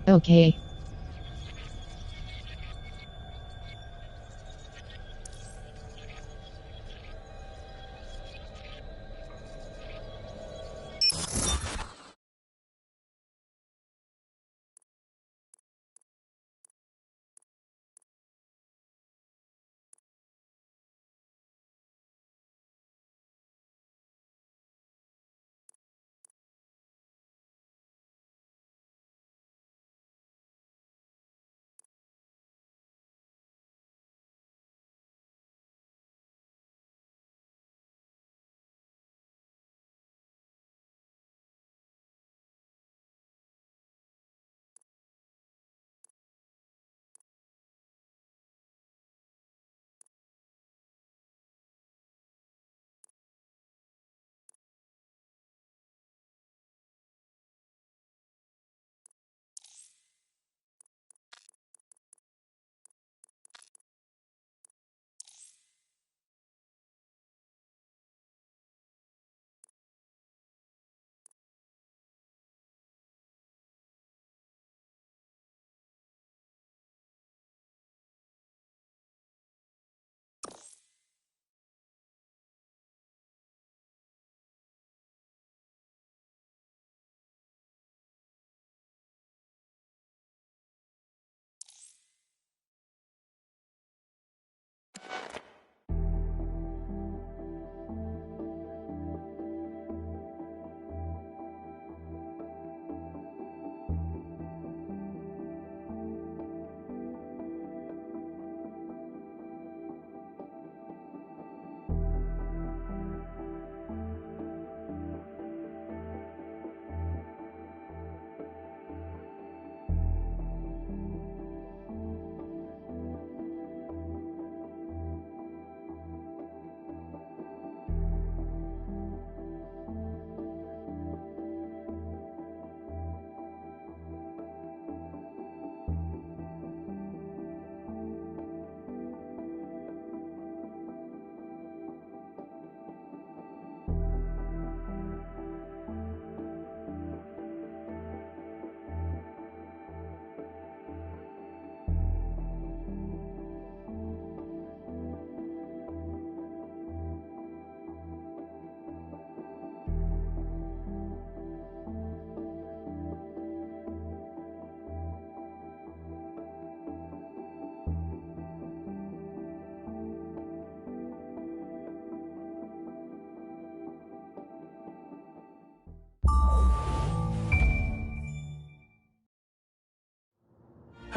Okay.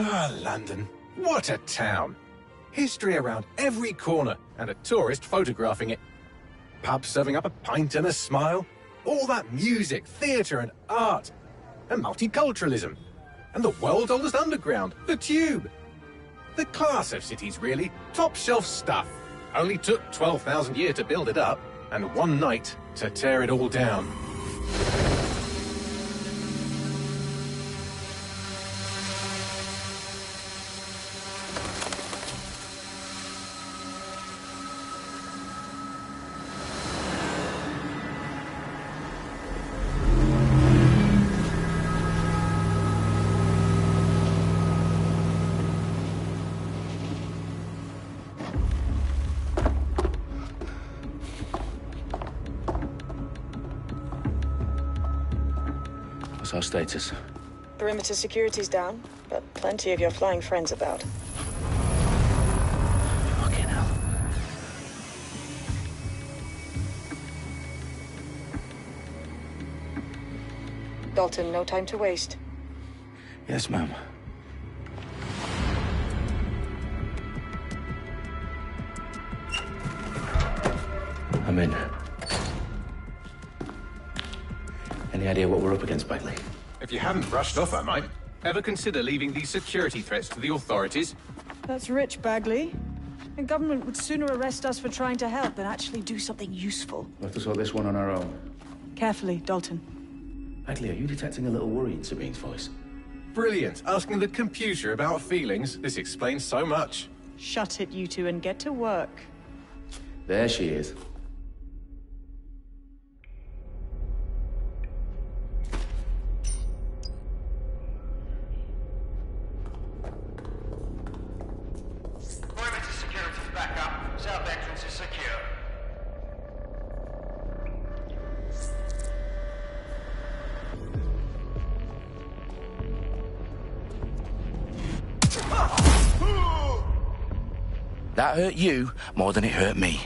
Ah, London. What a town. History around every corner, and a tourist photographing it. Pubs serving up a pint and a smile. All that music, theatre and art. And multiculturalism. And the world's oldest underground, the Tube. The class of cities, really. Top shelf stuff. Only took 12,000 years to build it up, and one night to tear it all down. What's our status? Perimeter security's down, but plenty of your flying friends about. Fucking hell. Dalton, no time to waste. Yes, ma'am. I'm in. Any idea what we're up against, Bagley? If you hadn't brushed off, I might. Ever consider leaving these security threats to the authorities? That's rich, Bagley. The government would sooner arrest us for trying to help than actually do something useful. We'll have to sort this one on our own. Carefully, Dalton. Bagley, are you detecting a little worry in Sabine's voice? Brilliant. Asking the computer about feelings. This explains so much. Shut it, you two, and get to work. There she is. That hurt you more than it hurt me.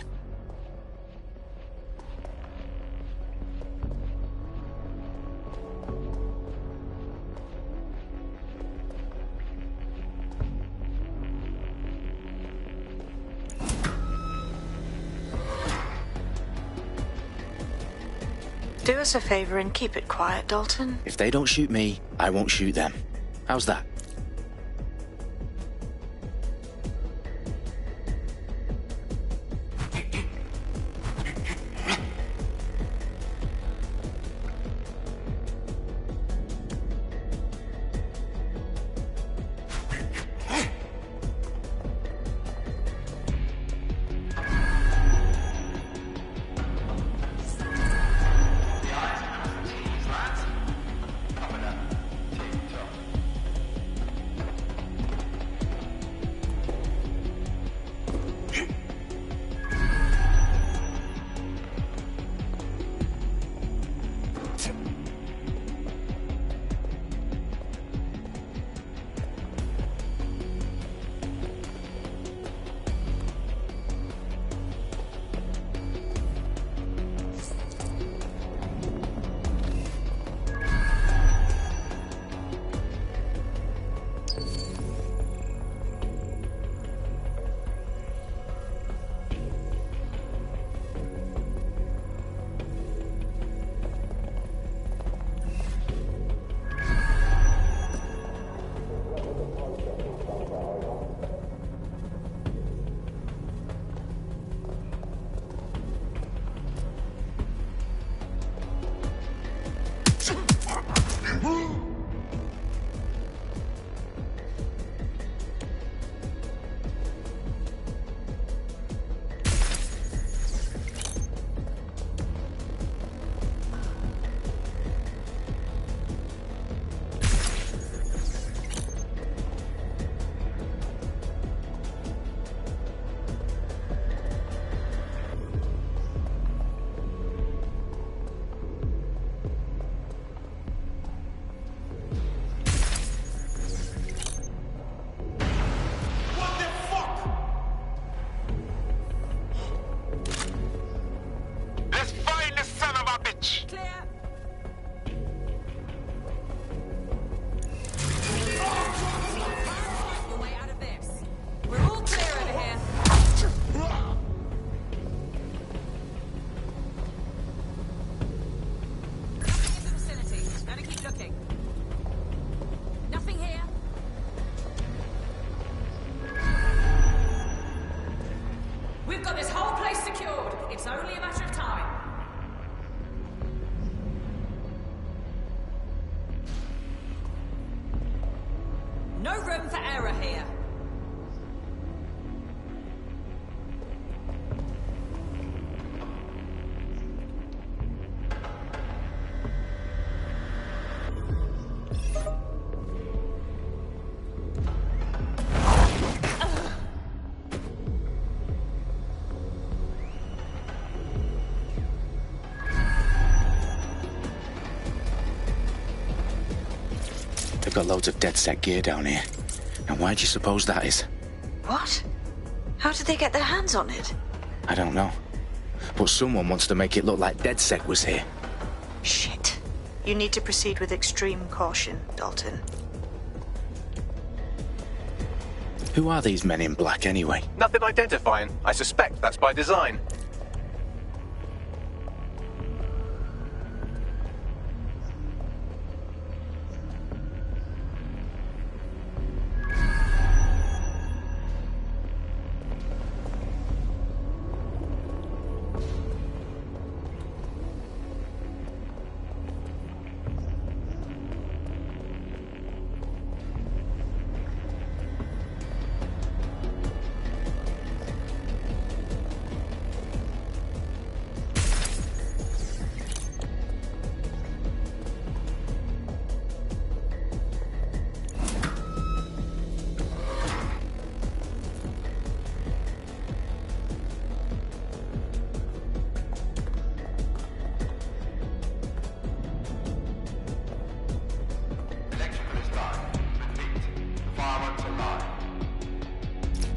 Do us a favor and keep it quiet, Dalton. If they don't shoot me, I won't shoot them. How's that? No room for error here. They've got loads of dead-set gear down here. And why do you suppose that is? What? How did they get their hands on it? I don't know. But someone wants to make it look like DedSec was here. Shit. You need to proceed with extreme caution, Dalton. Who are these men in black anyway? Nothing identifying. I suspect that's by design.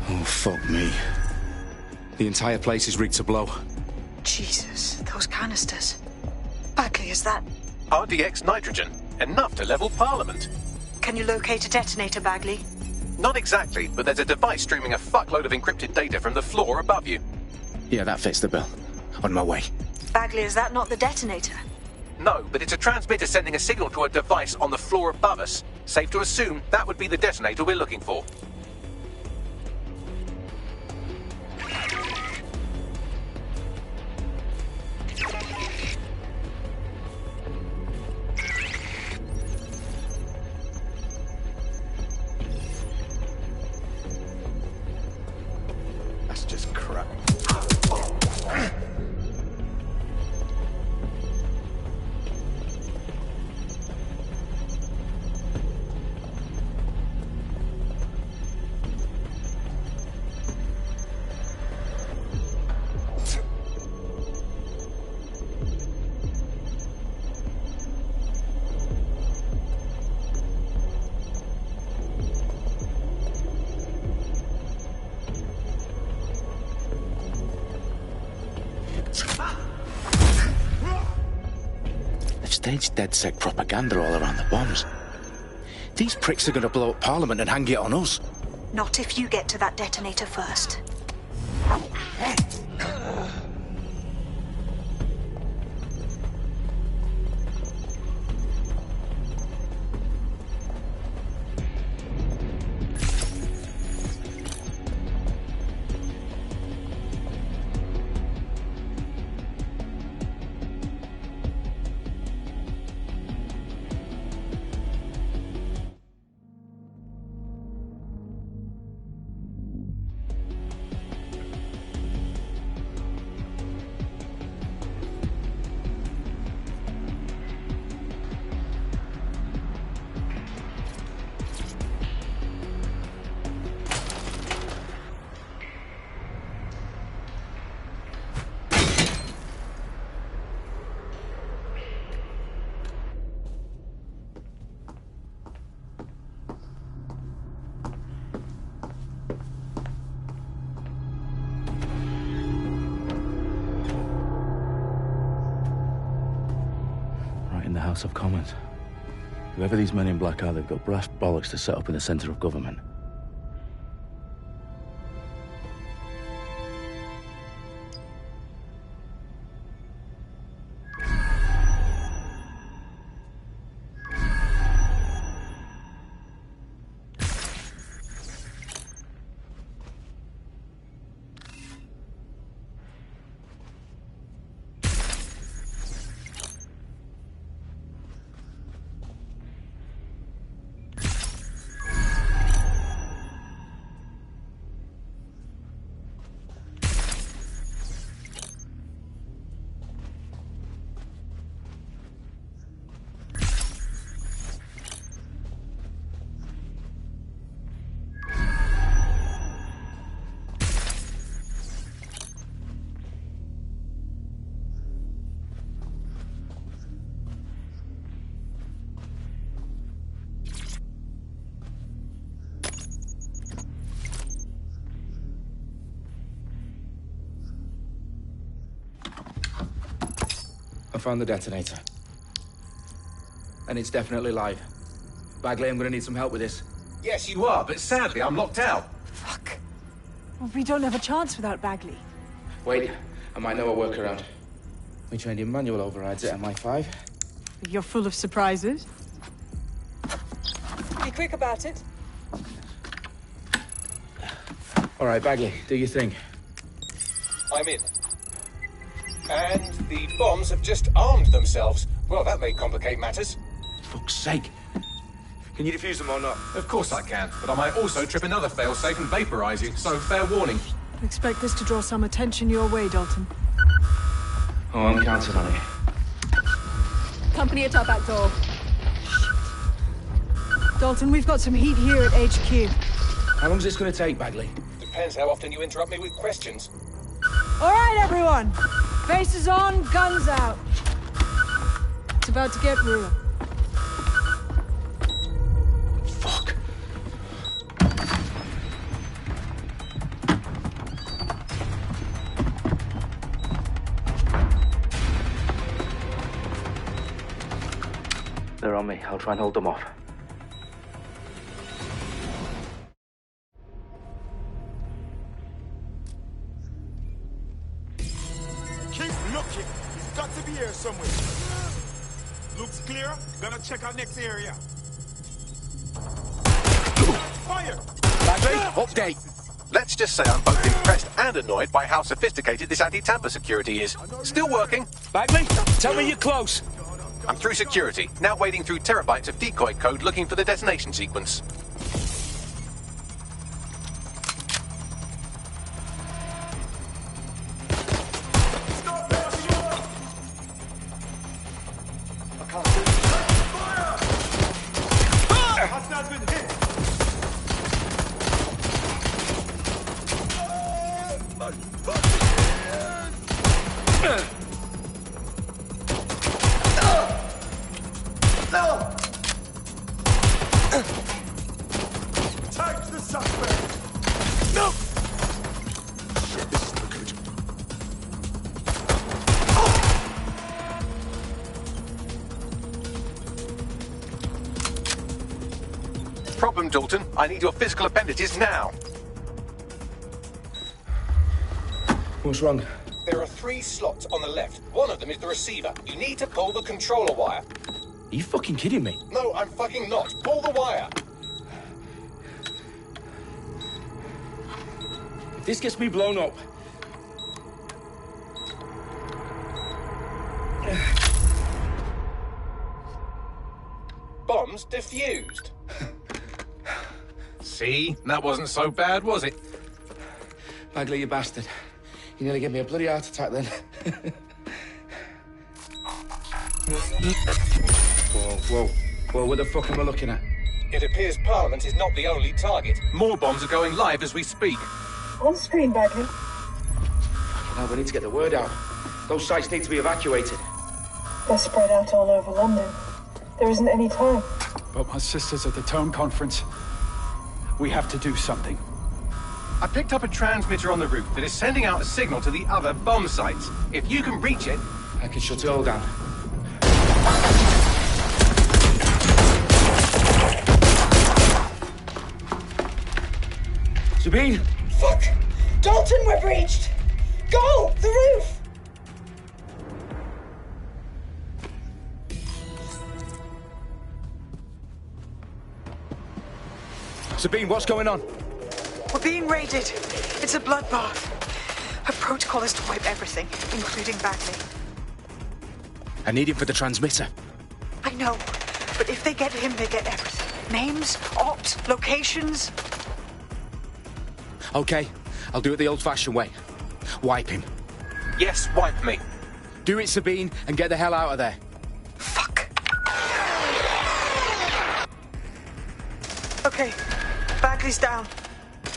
Oh, fuck me. The entire place is rigged to blow. Jesus, those canisters. Bagley, is that... RDX nitrogen. Enough to level Parliament. Can you locate a detonator, Bagley? Not exactly, but there's a device streaming a fuckload of encrypted data from the floor above you. Yeah, that fits the bill. On my way. Bagley, is that not the detonator? No, but it's a transmitter sending a signal to a device on the floor above us. Safe to assume that would be the detonator we're looking for. That's just crap. They've staged DedSec propaganda all around the bombs. These pricks are going to blow up Parliament and hang it on us. Not if you get to that detonator first. In the House of Commons. Whoever these men in black are, they've got brass bollocks to set up in the centre of government. I found the detonator. And it's definitely live. Bagley, I'm gonna need some help with this. Yes, you are, but sadly I'm locked out. Fuck. Well, we don't have a chance without Bagley. Wait, I might know a workaround. We trained in manual overrides at MI5. You're full of surprises. Be quick about it. All right, Bagley, do your thing. I'm in. And the bombs have just armed themselves. Well, that may complicate matters. Fuck's sake. Can you defuse them or not? Of course I can, but I might also trip another failsafe and vaporize you, so fair warning. Expect this to draw some attention your way, Dalton. Oh, I'm counting on it. Company at our back door. Dalton, we've got some heat here at HQ. How long's this gonna take, Bagley? Depends how often you interrupt me with questions. All right, everyone. Faces on, guns out. It's about to get real. Fuck. I'll try and hold them off. Keep looking. He's got to be here somewhere. Looks clear. Gonna check our next area. Fire! Bagley, update. Let's just say I'm both impressed and annoyed by how sophisticated this anti-tamper security is. Still working. Bagley, tell me you're close. I'm through security, now wading through terabytes of decoy code looking for the detonation sequence. Hostile's been hit. Tags the suspect. No. Shit, this is no good. Problem, Dalton. I need your physical appendages now. What's wrong? There are 3 slots on the left. One of them is the receiver. You need to pull the controller wire. Are you fucking kidding me? No, I'm fucking not. Pull the wire. If this gets me blown up... Bombs defused. See? That wasn't so bad, was it? Bagley, you bastard. You nearly gave me a bloody heart attack then. Whoa, what the fuck am I looking at? It appears Parliament is not the only target. More bombs are going live as we speak. On screen, Bagley. Now we need to get the word out. Those sites need to be evacuated. They're spread out all over London. There isn't any time. But my sister's at the Tone Conference. We have to do something. I picked up a transmitter on the roof that is sending out a signal to the other bomb sites. If you can reach it... I can shut it all down. Sabine! Fuck! Dalton, we're breached! Go! The roof! Sabine, what's going on? We're being raided. It's a bloodbath. Her protocol is to wipe everything, including Bagley. I need him for the transmitter. I know, but if they get him, they get everything. Names, ops, locations. Okay, I'll do it the old-fashioned way. Wipe him. Yes, wipe me. Do it, Sabine, and get the hell out of there. Fuck. Okay, Bagley's down.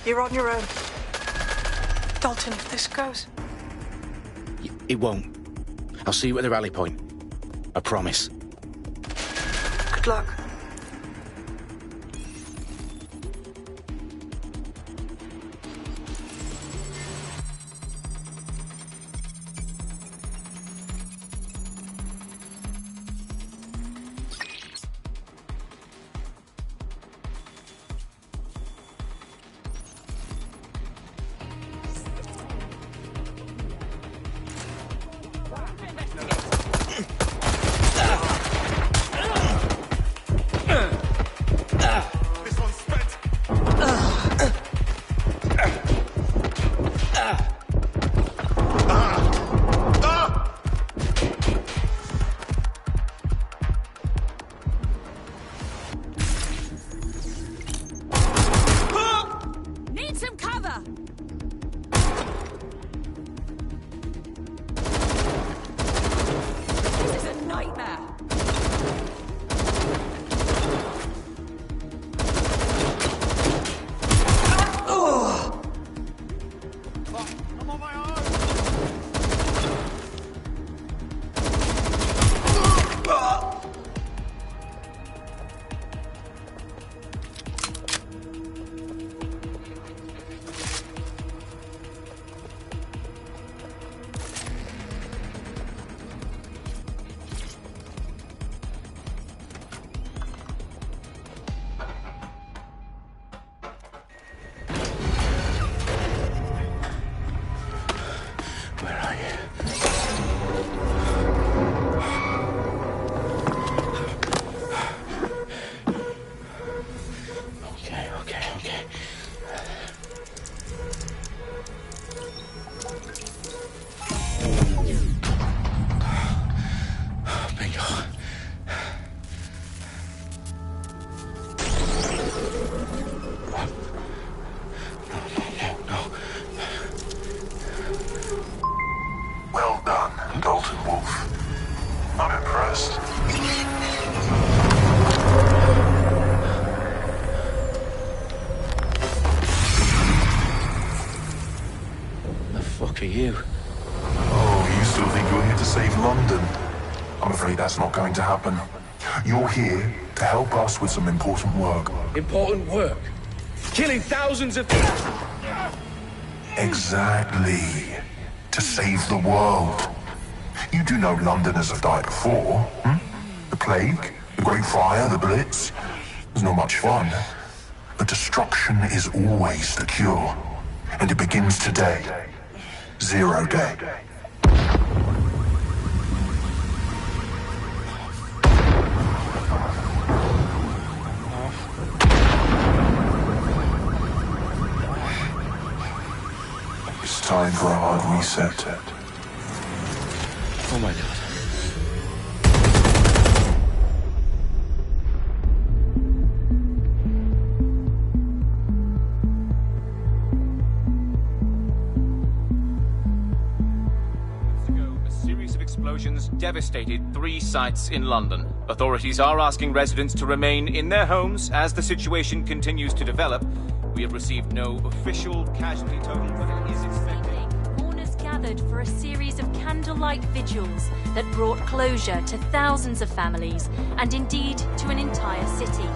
You're on your own. Dalton, if this goes... It won't. I'll see you at the rally point. I promise. Good luck. you? Oh, you still think you're here to save London? I'm afraid that's not going to happen. You're here to help us with some important work. Important work? Killing thousands of... Exactly. To save the world. You do know Londoners have died before, hmm? The plague, the Great Fire, the Blitz. It's not much fun. But destruction is always the cure. And it begins today. 0 day. It's time for a hard reset. Oh my God. Explosions devastated 3 sites in London. Authorities are asking residents to remain in their homes as the situation continues to develop. We have received no official casualty total, but it is expected. Mourners gathered for a series of candlelight vigils that brought closure to thousands of families and indeed to an entire city.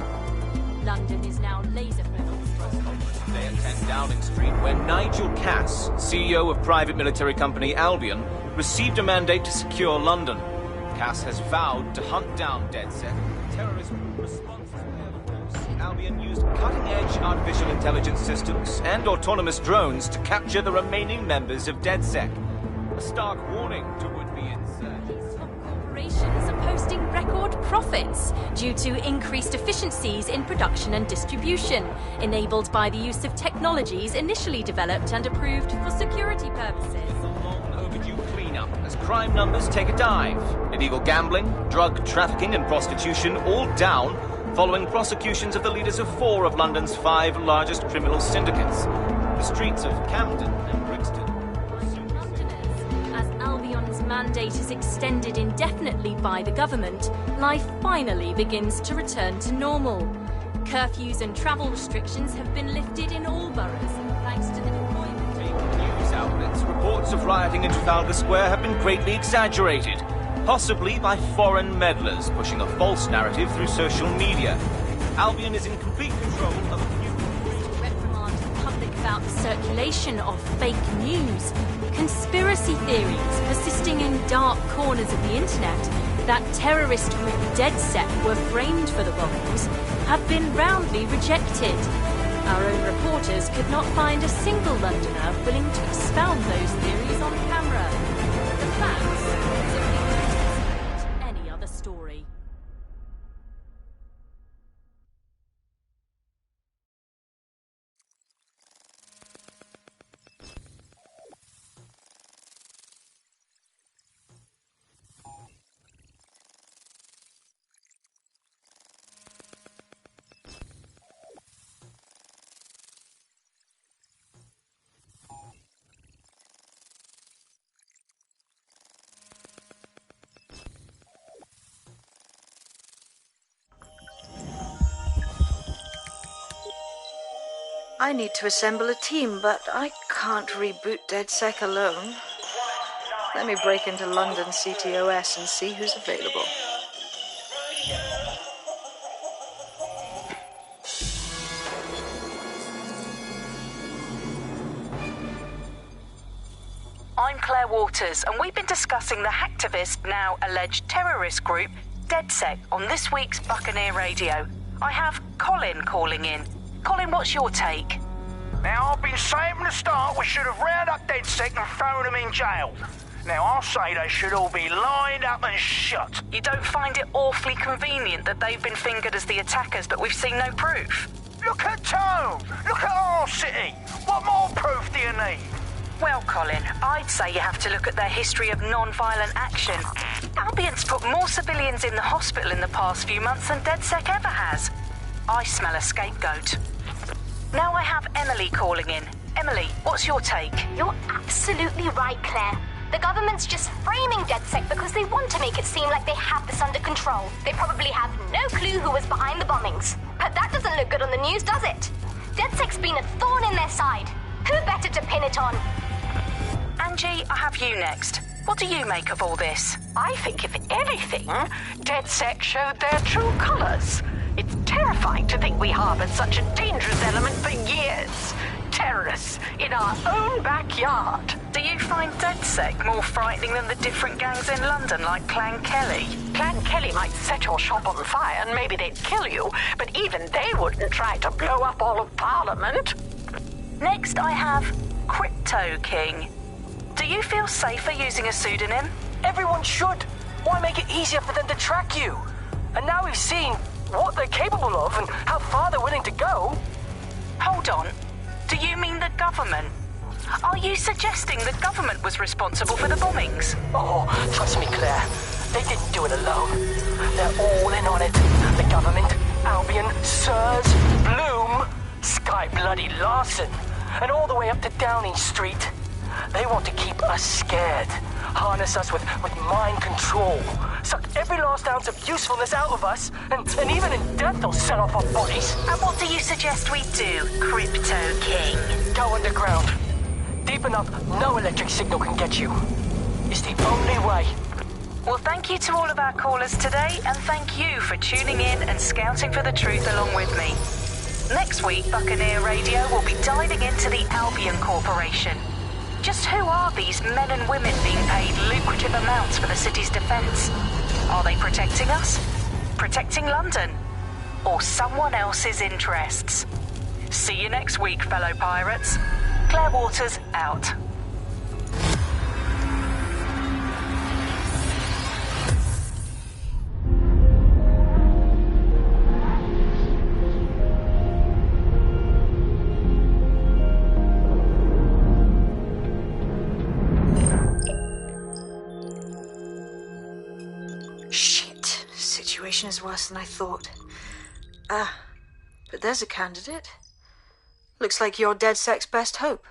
London is now laser-focused. Today at 10 Downing Street, where Nigel Cass, CEO of private military company Albion, received a mandate to secure London. Cass has vowed to hunt down DedSec. Terrorism response Albion used cutting-edge artificial intelligence systems and autonomous drones to capture the remaining members of DedSec. A stark warning to would-be insurgents. Corporations are posting record profits due to increased efficiencies in production and distribution, enabled by the use of technologies initially developed and approved for security purposes. As crime numbers take a dive. Illegal gambling, drug trafficking and prostitution all down following prosecutions of the leaders of 4 of London's 5 largest criminal syndicates. The streets of Camden and Brixton. Londoners, as Albion's mandate is extended indefinitely by the government, life finally begins to return to normal. Curfews and travel restrictions have been lifted in all boroughs, thanks to the deployment. News outlets, reports of rioting in Trafalgar Square have been greatly exaggerated, possibly by foreign meddlers pushing a false narrative through social media. Albion is in complete control of a few... To reprimand the public about the circulation of fake news, conspiracy theories persisting in dark corners of the internet that terrorist group DedSec were framed for the bombings have been roundly rejected. Our own reporters could not find a single Londoner willing to expound those theories on camera. The facts simply any other story. I need to assemble a team, but I can't reboot DedSec alone. Let me break into London CTOS and see who's available. I'm Claire Waters, and we've been discussing the hacktivist, now alleged terrorist group, DedSec, on this week's Buccaneer Radio. I have Colin calling in. Colin, what's your take? Now, I've been saying from the start we should have rounded up DedSec and thrown them in jail. Now, I'll say they should all be lined up and shot. You don't find it awfully convenient that they've been fingered as the attackers, but we've seen no proof? Look at Tone! Look at our city! What more proof do you need? Well, Colin, I'd say you have to look at their history of non-violent action. Albion's put more civilians in the hospital in the past few months than DedSec ever has. I smell a scapegoat. Now I have Emily calling in. Emily, what's your take? You're absolutely right, Claire. The government's just framing DedSec because they want to make it seem like they have this under control. They probably have no clue who was behind the bombings. But that doesn't look good on the news, does it? DedSec's been a thorn in their side. Who better to pin it on? Angie, I have you next. What do you make of all this? I think, if anything, DedSec showed their true colors. It's terrifying to think we harbored such a dangerous element for years. Terrorists in our own backyard. Do you find DedSec more frightening than the different gangs in London, like Clan Kelly? Clan Kelly might set your shop on fire and maybe they'd kill you, but even they wouldn't try to blow up all of Parliament. Next, I have Crypto King. Do you feel safer using a pseudonym? Everyone should. Why make it easier for them to track you? And now we've seen what they're capable of and how far they're willing to go. Hold on. Do you mean the government? Are you suggesting the government was responsible for the bombings? Oh, trust me, Claire. They didn't do it alone. They're all in on it. The government, Albion, Sirs, Bloom, Sky Bloody Larson, and all the way up to Downing Street. They want to keep us scared, harness us with mind control, suck every last ounce of usefulness out of us, and even in death they'll set off our bodies. And what do you suggest we do, Crypto King? Go underground. Deep enough, no electric signal can get you. It's the only way. Well, thank you to all of our callers today, and thank you for tuning in and scouting for the truth along with me. Next week, Buccaneer Radio will be diving into the Albion Corporation. Just who are these men and women being paid lucrative amounts for the city's defence? Are they protecting us? Protecting London? Or someone else's interests? See you next week, fellow pirates. Claire Waters, out. Situation is worse than I thought. But there's a candidate. Looks like you're DedSec's best hope.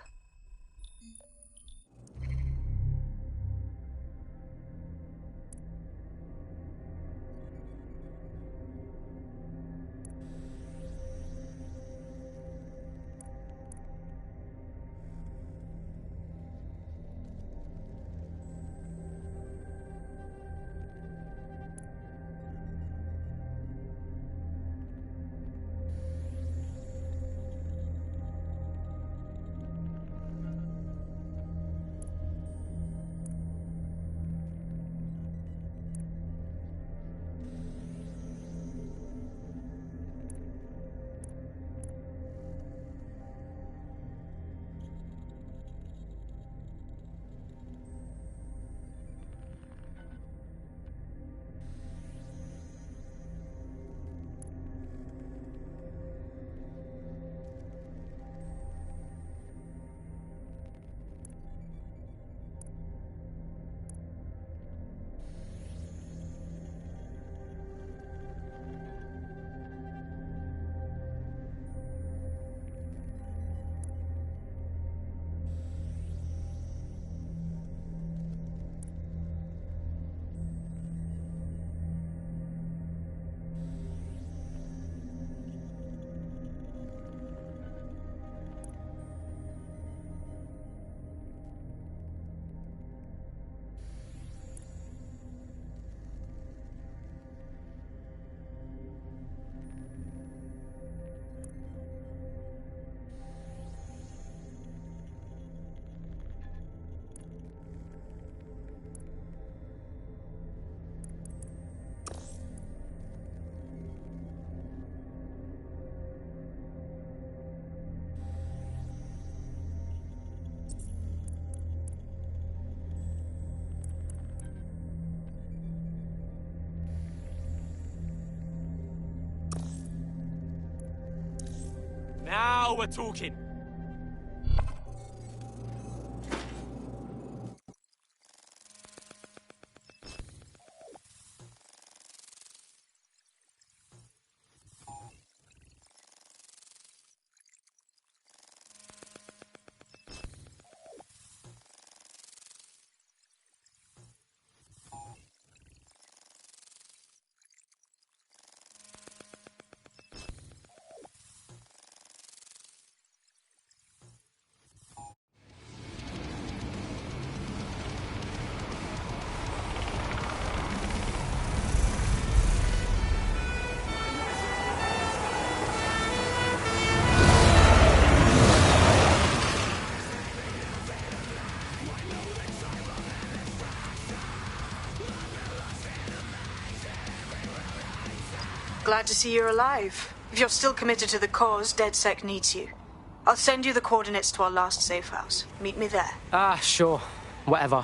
Now we're talking. glad to see you're alive. If you're still committed to the cause, DedSec needs you. I'll send you the coordinates to our last safe house. Meet me there. Ah, sure. Whatever.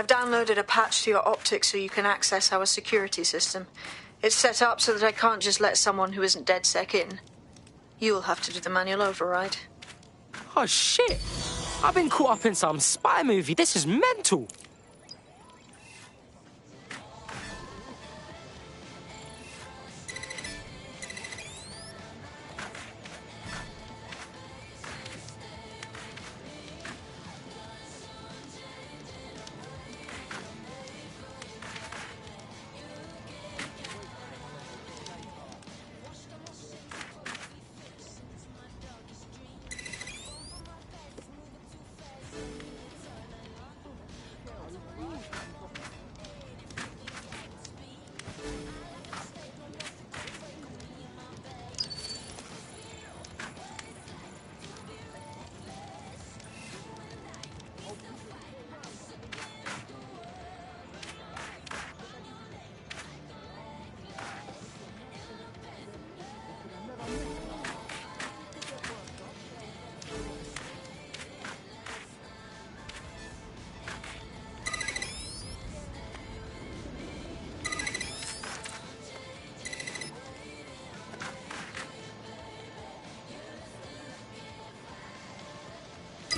I've downloaded a patch to your optics so you can access our security system. It's set up so that I can't just let someone who isn't DedSec in. You'll have to do the manual override. Oh, shit! I've been caught up in some spy movie. This is mental!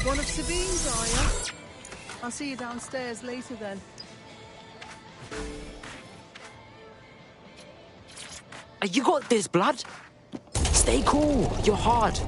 One of Sabine's, are you? I'll see you downstairs later then. You got this, blood. Stay cool. You're hard.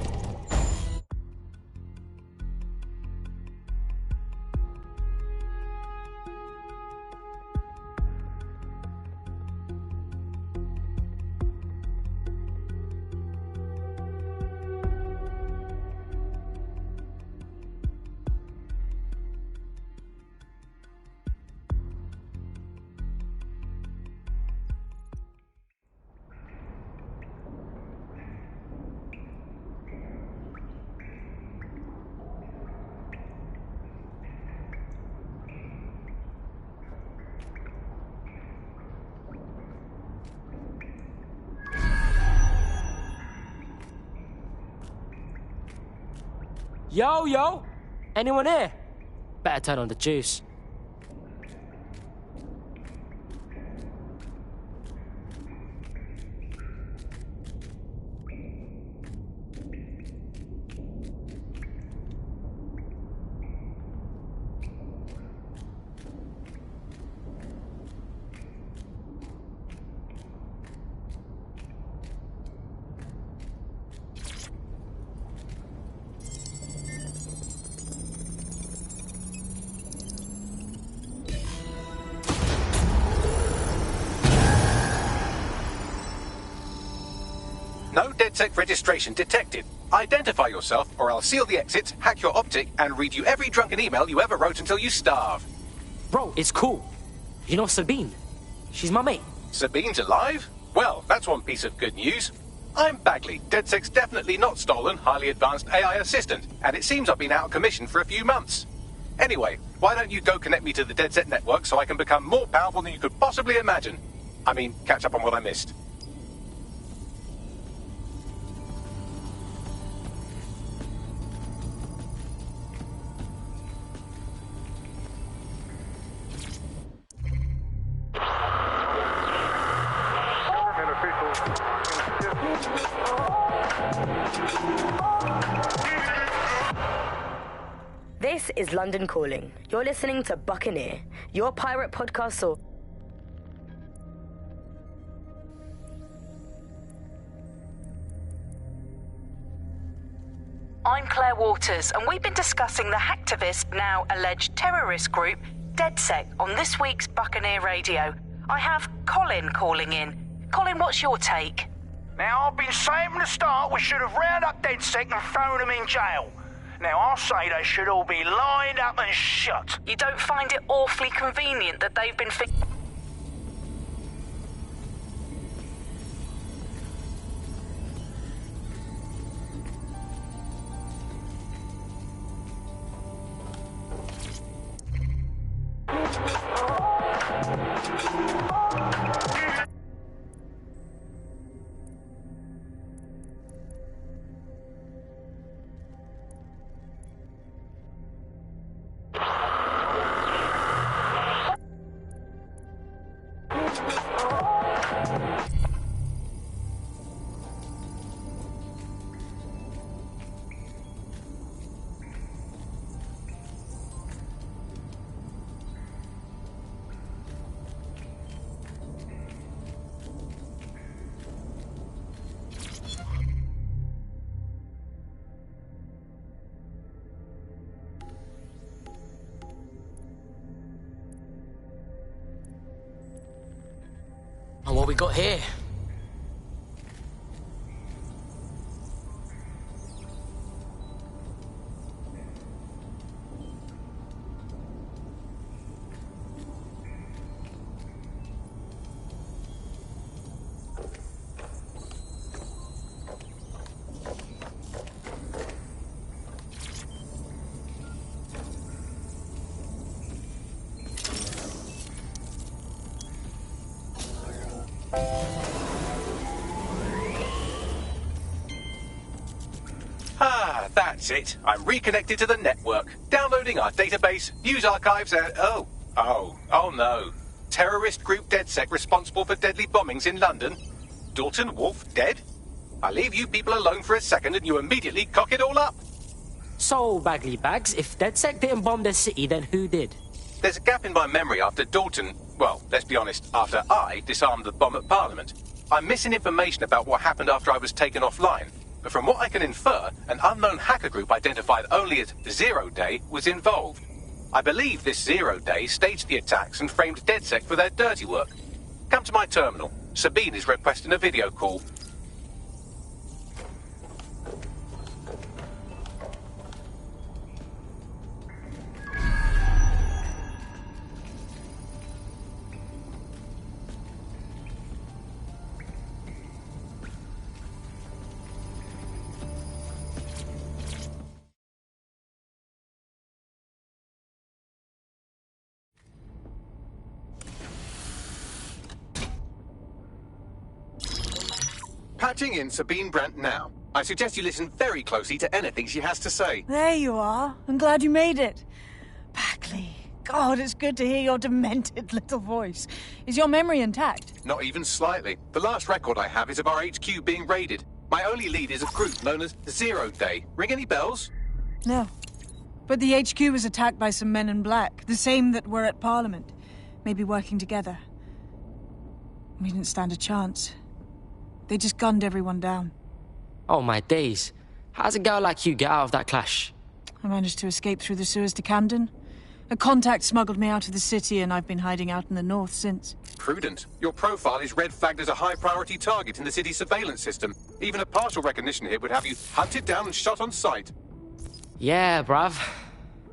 Yo! Anyone here? Better turn on the juice. No DedSec registration detected. Identify yourself, or I'll seal the exits, hack your optic, and read you every drunken email you ever wrote until you starve. Bro, it's cool. You know Sabine? She's my mate. Sabine's alive? Well, that's one piece of good news. I'm Bagley, DedSec's definitely not stolen, highly advanced AI assistant, and it seems I've been out of commission for a few months. Anyway, why don't you go connect me to the DedSec network so I can become more powerful than you could possibly imagine? I mean, catch up on what I missed. This is London Calling. You're listening to Buccaneer, your pirate podcast source. I'm Claire Waters, and we've been discussing the hacktivist, now alleged terrorist group, DedSec, on this week's Buccaneer Radio. I have Colin calling in. Colin, what's your take? Now, I've been saying from the start we should have rounded up DedSec and thrown them in jail. Now, I'll say they should all be lined up and shot. You don't find it awfully convenient that they've been And what we got here? Ah, that's it. I'm reconnected to the network. Downloading our database, news archives, and... Oh no. Terrorist group DedSec responsible for deadly bombings in London? Dalton Wolfe dead? I leave you people alone for a second and you immediately cock it all up. So, Bagley Bags, if DedSec didn't bomb the city, then who did? There's a gap in my memory after Dalton... Well, let's be honest, after I disarmed the bomb at Parliament. I'm missing information about what happened after I was taken offline. But from what I can infer, an unknown hacker group identified only as Zero Day was involved. I believe this Zero Day staged the attacks and framed DedSec for their dirty work. Come to my terminal. Sabine is requesting a video call. Patching in Sabine Brandt now. I suggest you listen very closely to anything she has to say. There you are. I'm glad you made it. Bagley, God, it's good to hear your demented little voice. Is your memory intact? Not even slightly. The last record I have is of our HQ being raided. My only lead is a group known as Zero Day. Ring any bells? No. But the HQ was attacked by some men in black, the same that were at Parliament. Maybe working together. We didn't stand a chance. They just gunned everyone down. Oh my days. How's a girl like you get out of that clash? I managed to escape through the sewers to Camden. A contact smuggled me out of the city and I've been hiding out in the north since. Prudent. Your profile is red flagged as a high-priority target in the city's surveillance system. Even a partial recognition hit would have you hunted down and shot on sight. Yeah, bruv.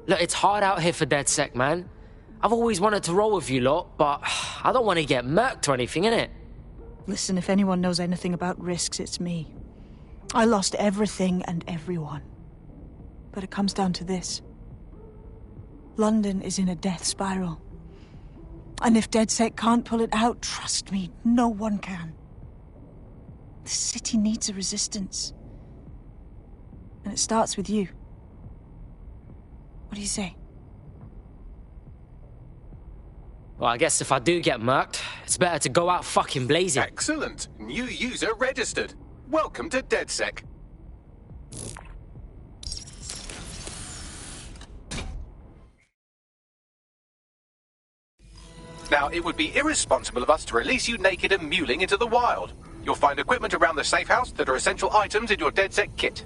Look, it's hard out here for DedSec, man. I've always wanted to roll with you lot, but I don't want to get murked or anything, innit? Listen, if anyone knows anything about risks, it's me. I lost everything and everyone. But it comes down to this. London is in a death spiral. And if DedSec can't pull it out, trust me, no one can. The city needs a resistance. And it starts with you. What do you say? Well, I guess if I do get murked, it's better to go out fucking blazing. Excellent. New user registered. Welcome to DedSec. Now, it would be irresponsible of us to release you naked and mewling into the wild. You'll find equipment around the safe house that are essential items in your DedSec kit.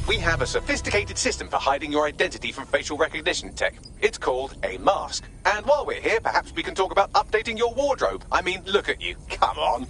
We have a sophisticated system for hiding your identity from facial recognition tech. It's called a mask. And while we're here, perhaps we can talk about updating your wardrobe. I mean, look at you. Come on.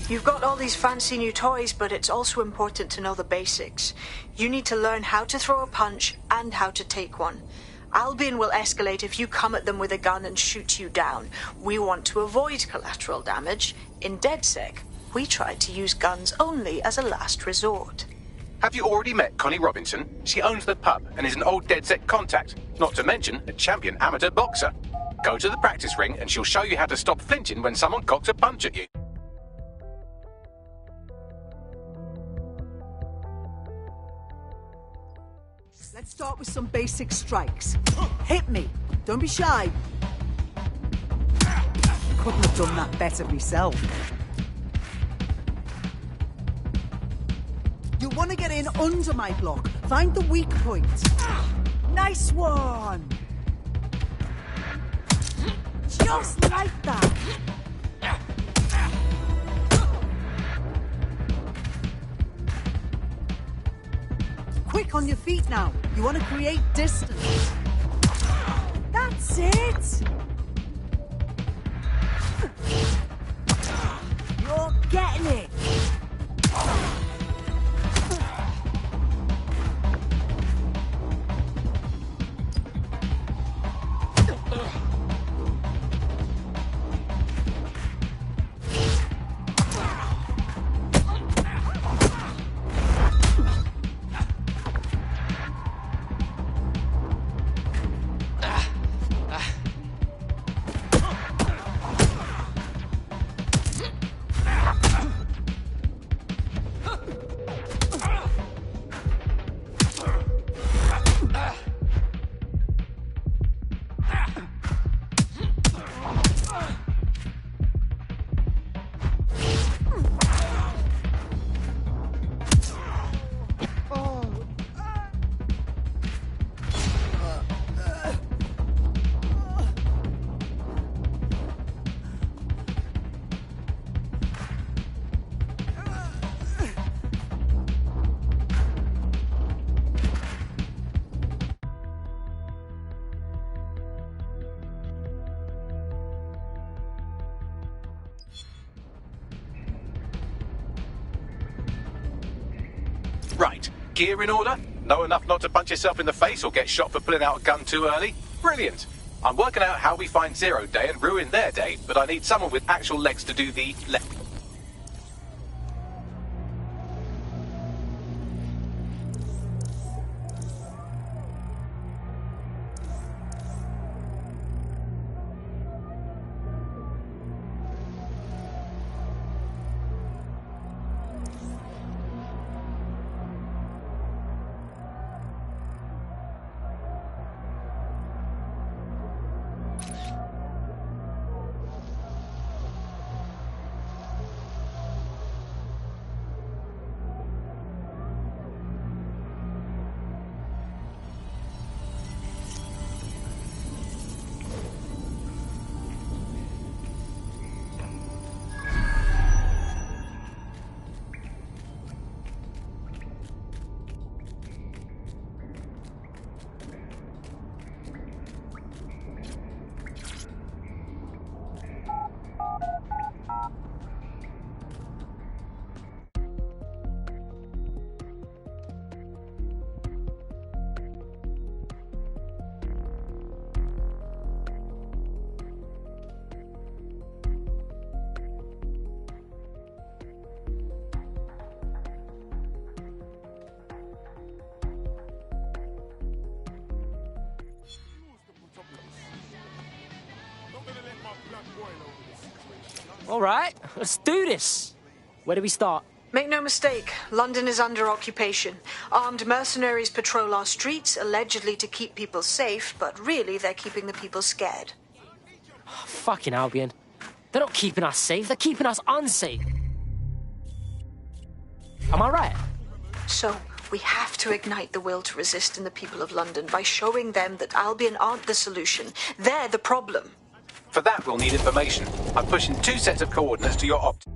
You've got all these fancy new toys, but it's also important to know the basics. You need to learn how to throw a punch and how to take one. Albion will escalate if you come at them with a gun and shoot you down. We want to avoid collateral damage. In DedSec, we try to use guns only as a last resort. Have you already met Connie Robinson? She owns the pub and is an old DedSec contact, not to mention a champion amateur boxer. Go to the practice ring and she'll show you how to stop flinching when someone cocks a punch at you. Let's start with some basic strikes. Hit me. Don't be shy. Couldn't have done that better myself. You want to get in under my block. Find the weak point. Nice one. Just like that. Quick on your feet now. You want to create distance. That's it. You're getting it. Right, gear in order? Know enough not to punch yourself in the face or get shot for pulling out a gun too early? Brilliant. I'm working out how we find Zero Day and ruin their day, but I need someone with actual legs to do the left. All right, let's do this. Where do we start? Make no mistake, London is under occupation. Armed mercenaries patrol our streets, allegedly to keep people safe, but really they're keeping the people scared. Fucking Albion. They're not keeping us safe, they're keeping us unsafe. Am I right? So, we have to ignite the will to resist in the people of London by showing them that Albion aren't the solution. They're the problem. For that, we'll need information. I'm pushing 2 sets of coordinates to your opt.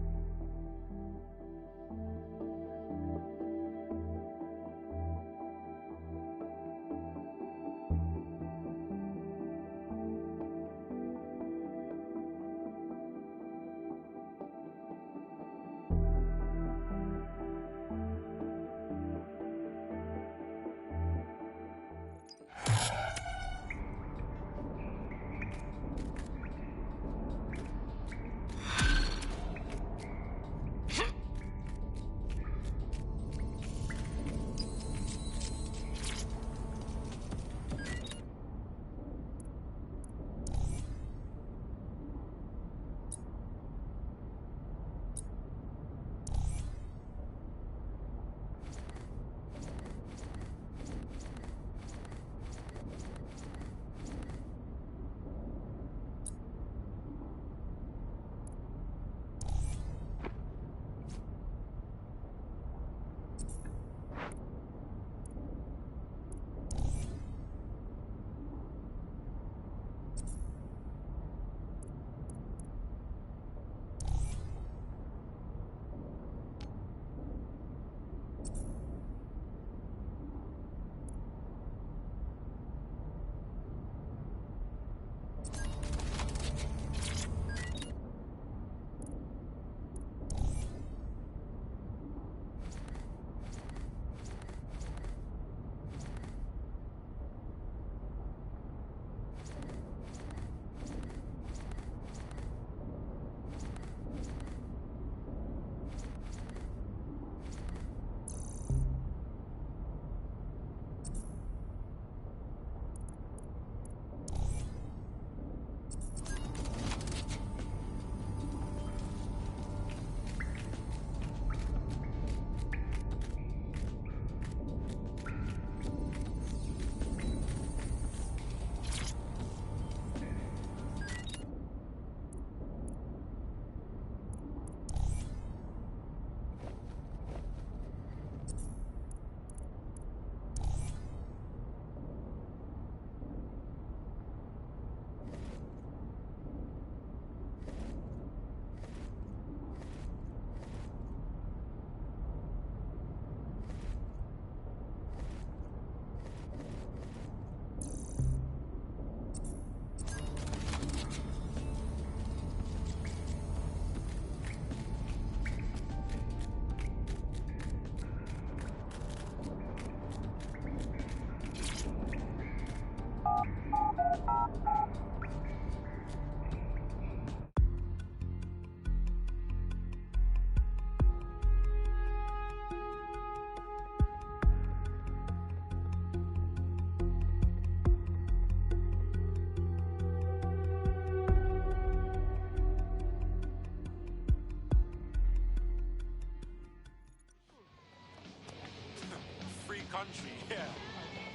Country, yeah.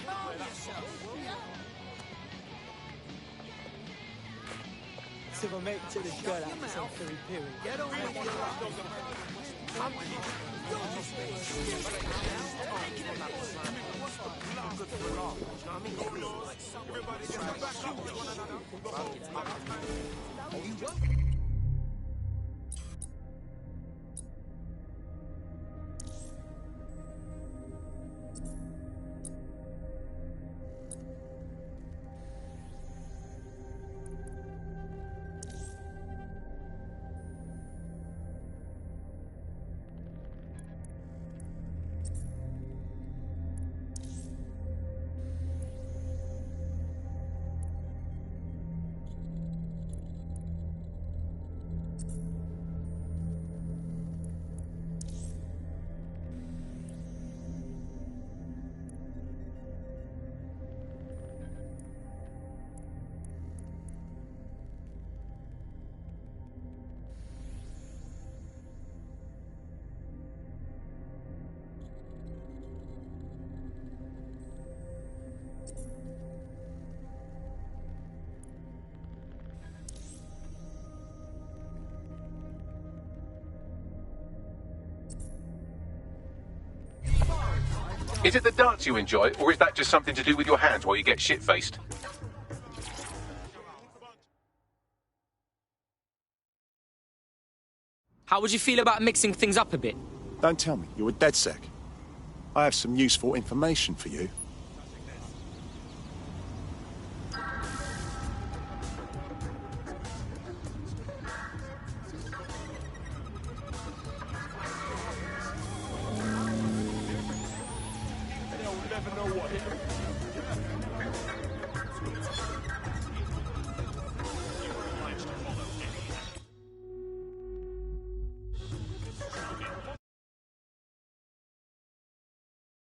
Calm yourself, will ya? Civil mate to the girl out of some furry period. Get on with your Is it the dance you enjoy, or is that just something to do with your hands while you get shit-faced? How would you feel about mixing things up a bit? Don't tell me you're a DedSec. I have some useful information for you. They'll never know what hit them.